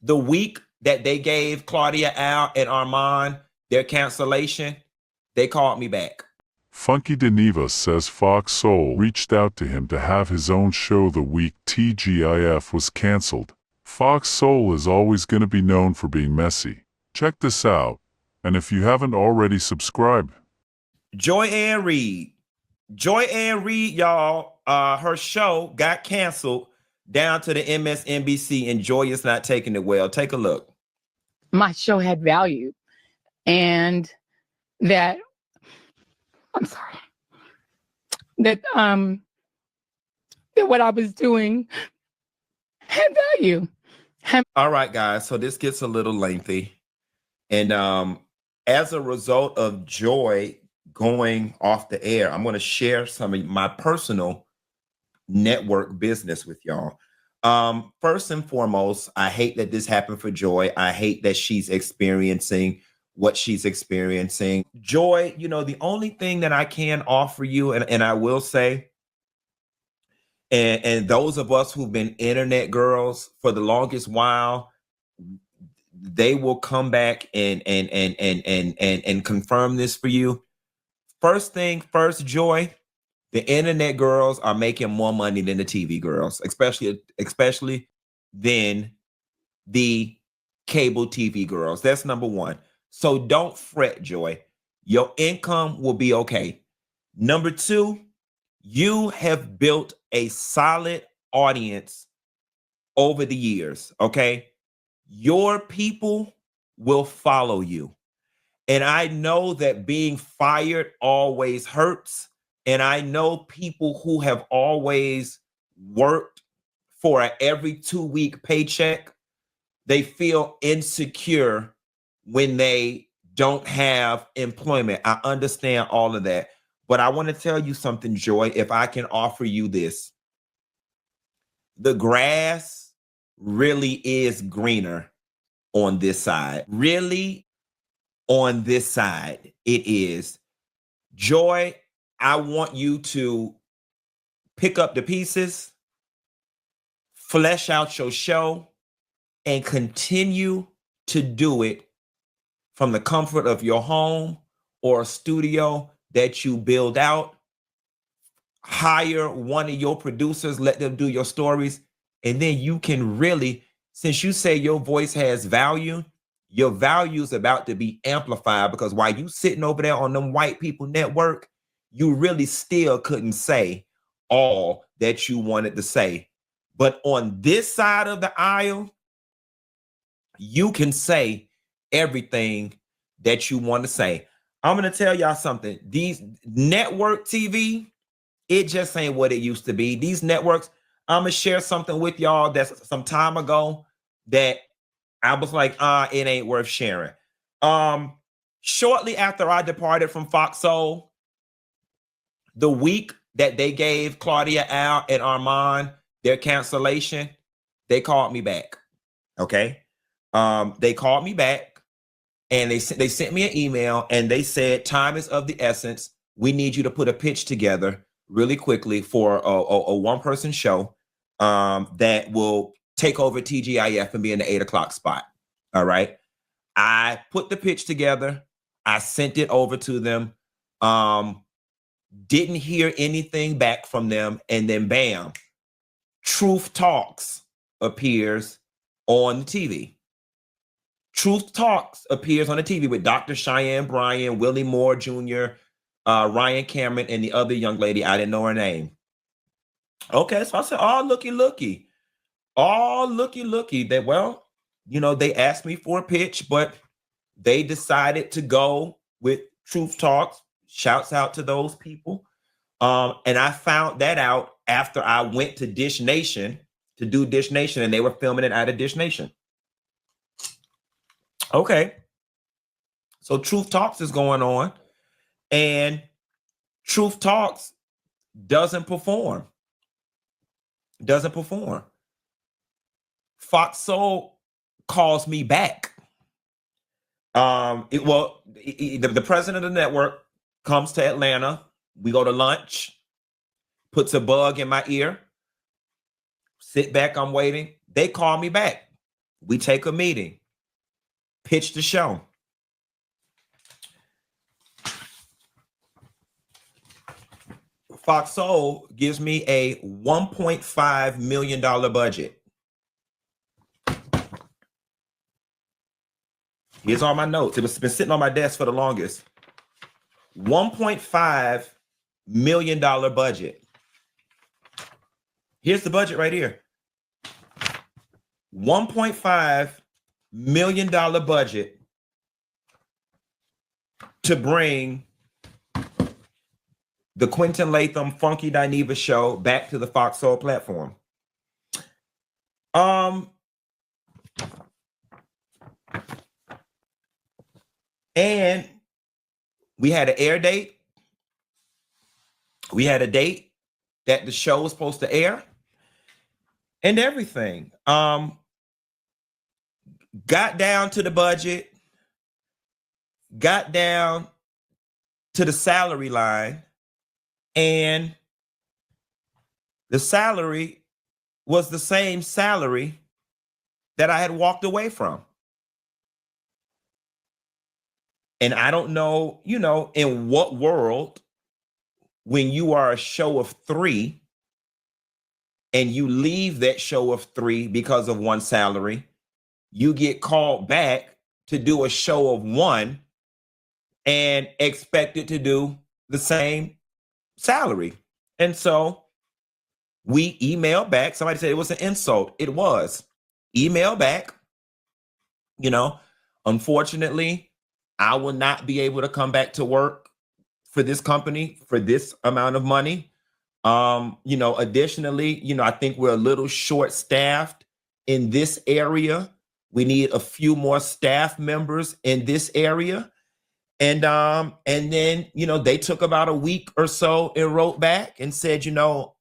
The week that they gave Claudia, Al, and Armon their cancellation, they called me back. Funky Dineva says Fox Soul reached out to him to have his own show the week TGIF was canceled. Fox Soul is always going to be known for being messy. Check this out, and if you haven't already subscribed. Joy Ann Reid, y'all, her show got canceled down to the MSNBC, and Joy is not taking it well. Take a look. My show had value, and that that what I was doing had value. All right, guys. So this gets a little lengthy, and as a result of Joy going off the air, I'm going to share some of my personal network business with y'all. First and foremost, I hate that this happened for Joy. I hate that she's experiencing what she's experiencing. Joy, you know, the only thing that I can offer you, and I will say, and those of us who've been internet girls for the longest while, they will come back and confirm this for you. First thing first, Joy, the internet girls are making more money than the TV girls, especially than the cable TV girls. That's number one. So don't fret, Joy. Your income will be okay. Number two, you have built a solid audience over the years, okay? Your people will follow you. And I know that being fired always hurts. And I know people who have always worked for an every 2-week paycheck, they feel insecure when they don't have employment. I understand all of that. But I want to tell you something, Joy, if I can offer you this. The grass really is greener on this side. Really, on this side, it is. Joy, I want you to pick up the pieces, flesh out your show, and continue to do it from the comfort of your home or a studio that you build out. Hire one of your producers, let them do your stories, and then you can really, since you say your voice has value, your value is about to be amplified, because while you sitting over there on them white people network, you really still couldn't say all that you wanted to say. But on this side of the aisle, you can say everything that you want to say. I'm going to tell y'all something. These network TV, it just ain't what it used to be. These networks, I'm going to share something with y'all that's some time ago that I was like, it ain't worth sharing. Shortly after I departed from Fox Soul, the week that they gave Claudia, Al, and Armon their cancellation, they called me back. Okay. They called me back, and they sent me an email, and they said, time is of the essence. We need you to put a pitch together really quickly for a one-person show that will take over TGIF and be in the 8 o'clock spot. All right. I put the pitch together. I sent it over to them. Didn't hear anything back from them. And then bam, Truth Talks appears on the TV. Truth Talks appears on the TV with Dr. Cheyenne Bryan, Willie Moore Jr., Ryan Cameron, and the other young lady. I didn't know her name. Okay, so I said, oh, looky. Oh, looky. That, well, you know, they asked me for a pitch, but they decided to go with Truth Talks. Shouts out to those people. And I found that out after I went to Dish Nation to do Dish Nation, and they were filming it out of Dish Nation. Okay. So Truth Talks is going on, and Truth Talks doesn't perform. Fox Soul calls me back. The president of the network comes to Atlanta. We go to lunch, puts a bug in my ear, sit back, I'm waiting. They call me back. We take a meeting, pitch the show. Fox Soul gives me a $1.5 million budget. Here's all my notes. It was been sitting on my desk for the longest. $1.5 million budget. Here's the budget right here. $1.5 million budget to bring the Quentin Latham Funky Dineva show back to the Fox Soul platform. And we had an air date. We had a date that the show was supposed to air and everything. Got down to the budget, got down to the salary line, and the salary was the same salary that I had walked away from. And I don't know, in what world, when you are a show of 3 and you leave that show of 3 because of one salary, you get called back to do a show of 1 and expected to do the same salary. And so we emailed back. Somebody said it was an insult. It was. Email back. Unfortunately, I will not be able to come back to work for this company for this amount of money. Additionally, I think we're a little short-staffed in this area. We need a few more staff members in this area. And then, they took about a week or so and wrote back and said,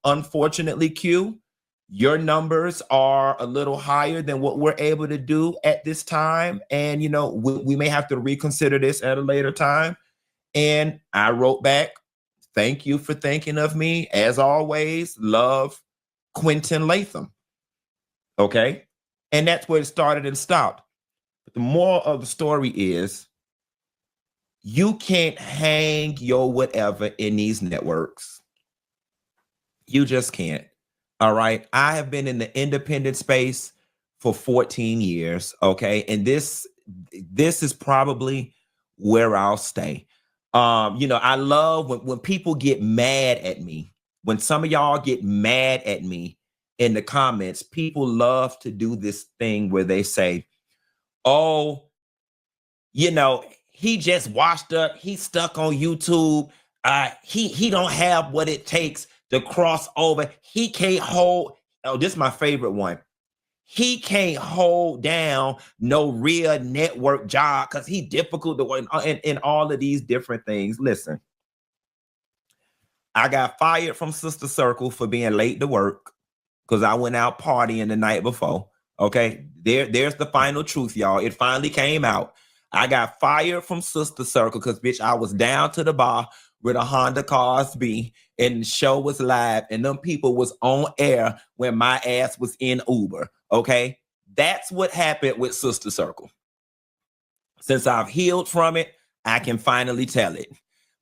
unfortunately, Q, your numbers are a little higher than what we're able to do at this time. And, we may have to reconsider this at a later time. And I wrote back, thank you for thinking of me. As always, love, Quentin Latham. Okay. And that's where it started and stopped. But the moral of the story is you can't hang your whatever in these networks. You just can't. All right. I have been in the independent space for 14 years. Okay. And this is probably where I'll stay. I love when people get mad at me. When some of y'all get mad at me in the comments, people love to do this thing where they say, oh, he just washed up. He's stuck on YouTube. He don't have what it takes to cross over. He can't hold. Oh, this is my favorite one. He can't hold down no real network job because he's difficult to work in all of these different things. Listen, I got fired from Sister Circle for being late to work because I went out partying the night before. Okay, there's the final truth, y'all. It finally came out. I got fired from Sister Circle because, bitch, I was down to the bar with a Honda Cosby and the show was live and them people was on air when my ass was in Uber. Okay, that's what happened with Sister Circle. Since I've healed from it, I can finally tell it.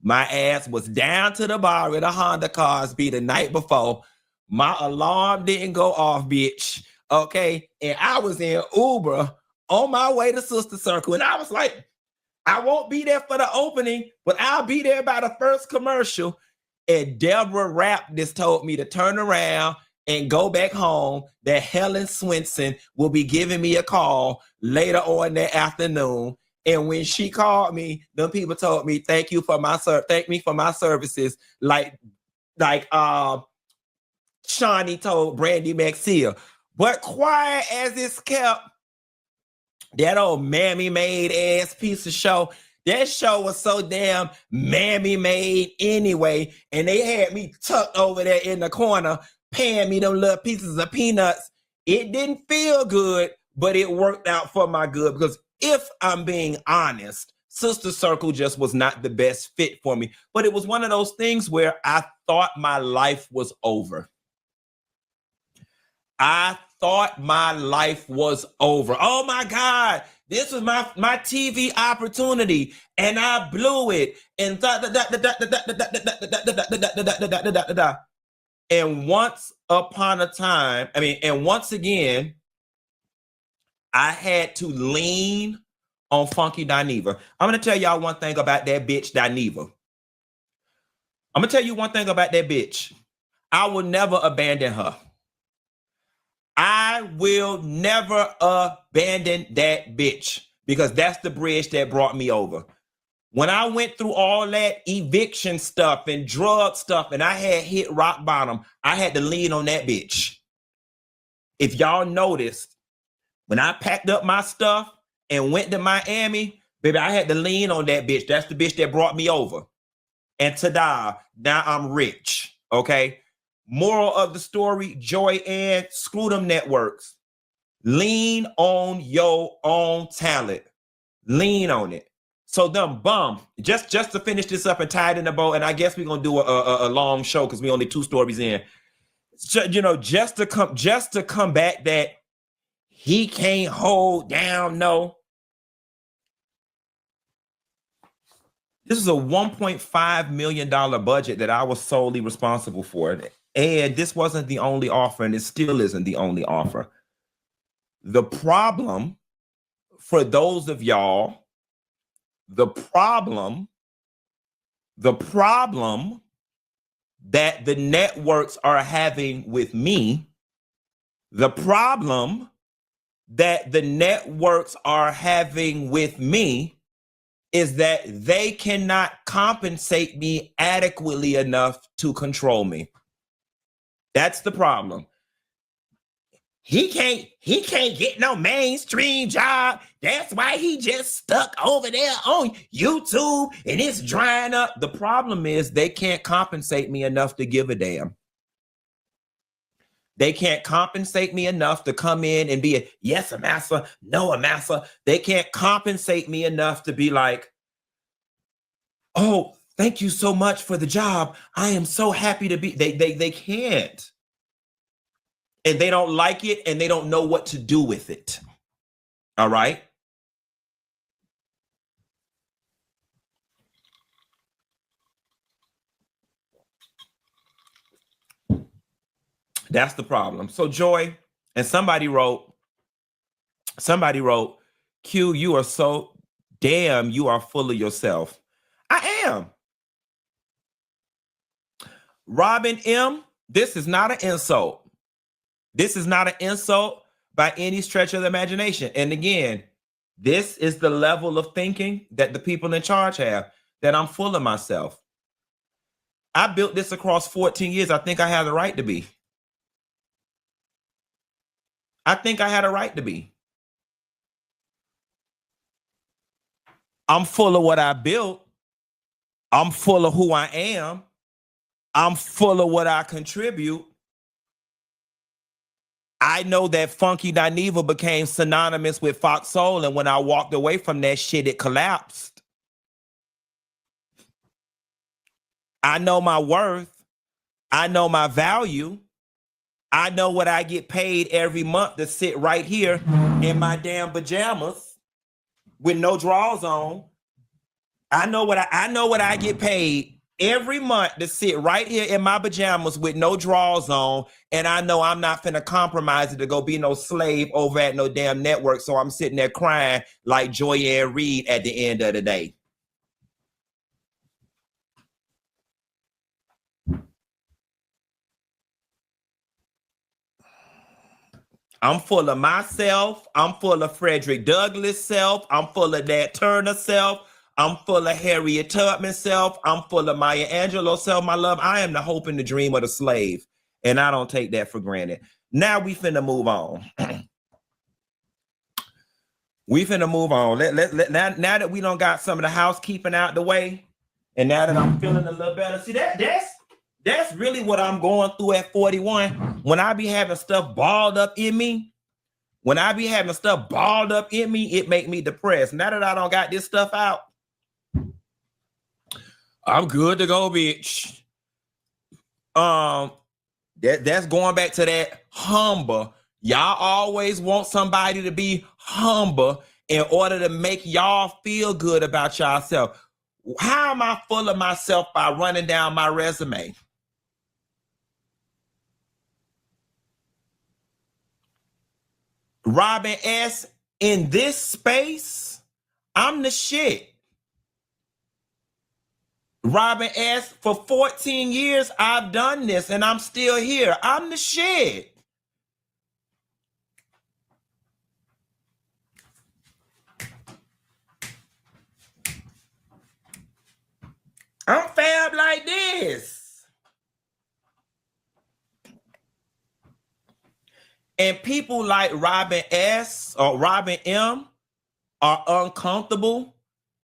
My ass was down to the bar with a Honda Cosby the night before. My alarm didn't go off, bitch. Okay, and I was in Uber on my way to Sister Circle, and I was like, I won't be there for the opening, but I'll be there by the first commercial. And Deborah Rapp just told me to turn around and go back home, that Helen Swenson will be giving me a call later on that afternoon. And when she called me, them people told me, thank me for my services, like Shawnee told Brandy Maxia. But quiet as it's kept, that old mammy-made ass piece of show, that show was so damn mammy-made anyway, and they had me tucked over there in the corner, paying me them little pieces of peanuts. It didn't feel good, but it worked out for my good, because if I'm being honest, Sister Circle just was not the best fit for me. But it was one of those things where I thought my life was over. I thought my life was over. Oh my God, this was my TV opportunity, and I blew it. And and once upon a time, and once again, I had to lean on Funky Dineva. I'm gonna tell y'all one thing about that bitch Dineva. I'm gonna tell you one thing about that bitch. I will never abandon her. I will never abandon that bitch because that's the bridge that brought me over. When I went through all that eviction stuff and drug stuff and I had hit rock bottom, I had to lean on that bitch. If y'all noticed, when I packed up my stuff and went to Miami, baby, I had to lean on that bitch. That's the bitch that brought me over. And ta-da, now I'm rich, okay? Moral of the story, Joy and screw them networks. Lean on your own talent. Lean on it. So them bum, just to finish this up and tie it in a bow, and I guess we're gonna do a long show because we only 2 stories in. Just to come back that he can't hold down, no. This is a $1.5 million budget that I was solely responsible for. And this wasn't the only offer, and it still isn't the only offer. The problem for those of y'all, the problem that the networks are having with me, the problem that the networks are having with me is that they cannot compensate me adequately enough to control me. That's the problem. He can't get no mainstream job. That's why he just stuck over there on YouTube and it's drying up. The problem is they can't compensate me enough to give a damn. They can't compensate me enough to come in and be a yes, a massa, no, a massa. They can't compensate me enough to be like, oh, thank you so much for the job. I am so happy to be. They can't. And they don't like it and they don't know what to do with it. All right. That's the problem. So Joy, and somebody wrote, Q, you are so damn, you are full of yourself. I am. Robin M, this is not an insult. This is not an insult by any stretch of the imagination. And again, this is the level of thinking that the people in charge have, that I'm full of myself. I built this across 14 years. I think I have the right to be. I think I had a right to be. I'm full of what I built. I'm full of who I am. I'm full of what I contribute. I know that Funky Dineva became synonymous with Fox Soul, and when I walked away from that shit, it collapsed. I know my worth. I know my value. I know what I get paid every month to sit right here in my damn pajamas with no drawers on. I know what I get paid every month to sit right here in my pajamas with no drawers on, and I know I'm not finna compromise it to go be no slave over at no damn network, so I'm sitting there crying like Joy Ann Reid at the end of the day. I'm full of myself. I'm full of Frederick Douglass self. I'm full of Nat Turner self. I'm full of Harriet Tubman self. I'm full of Maya Angelou self, my love. I am the hope and the dream of the slave, and I don't take that for granted. Now we finna move on. We finna move on. Now that we don't got some of the housekeeping out the way, and now that I'm feeling a little better, see that's really what I'm going through at 41. When I be having stuff balled up in me, it make me depressed. Now that I don't got this stuff out, I'm good to go, bitch. That's going back to that humble, Y'all always want somebody to be humble in order to make y'all feel good about yourself. How am I full of myself by running down my resume? Robin S., in this space, I'm the shit. Robin S., for 14 years, I've done this and I'm still here. I'm the shit. I'm fab like this. And people like Robin S. or Robin M. are uncomfortable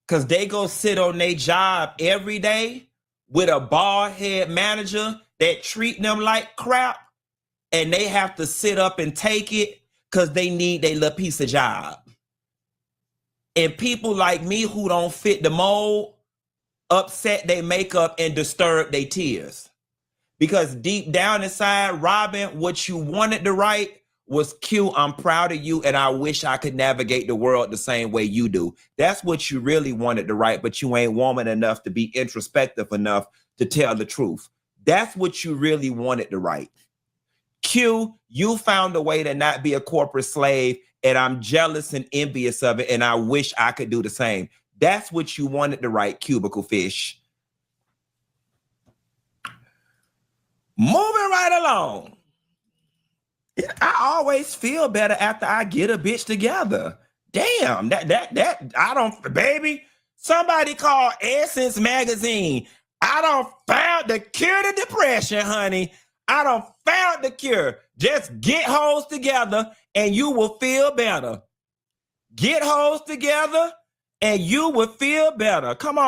because they go sit on their job every day with a bald head manager that treat them like crap, and they have to sit up and take it because they need their little piece of job. And people like me who don't fit the mold upset their makeup and disturb their tears. Because deep down inside, Robin, what you wanted to write was, Q, I'm proud of you and I wish I could navigate the world the same way you do. That's what you really wanted to write, but you ain't woman enough to be introspective enough to tell the truth. That's what you really wanted to write. Q, you found a way to not be a corporate slave, and I'm jealous and envious of it, and I wish I could do the same. That's what you wanted to write, Cubicle Fish. Moving right along. I always feel better after I get a bitch together. Damn, I don't, baby. Somebody call Essence Magazine. I don't found the cure to depression, honey. I don't found the cure. Just get hoes together and you will feel better. Get hoes together and you will feel better. Come on.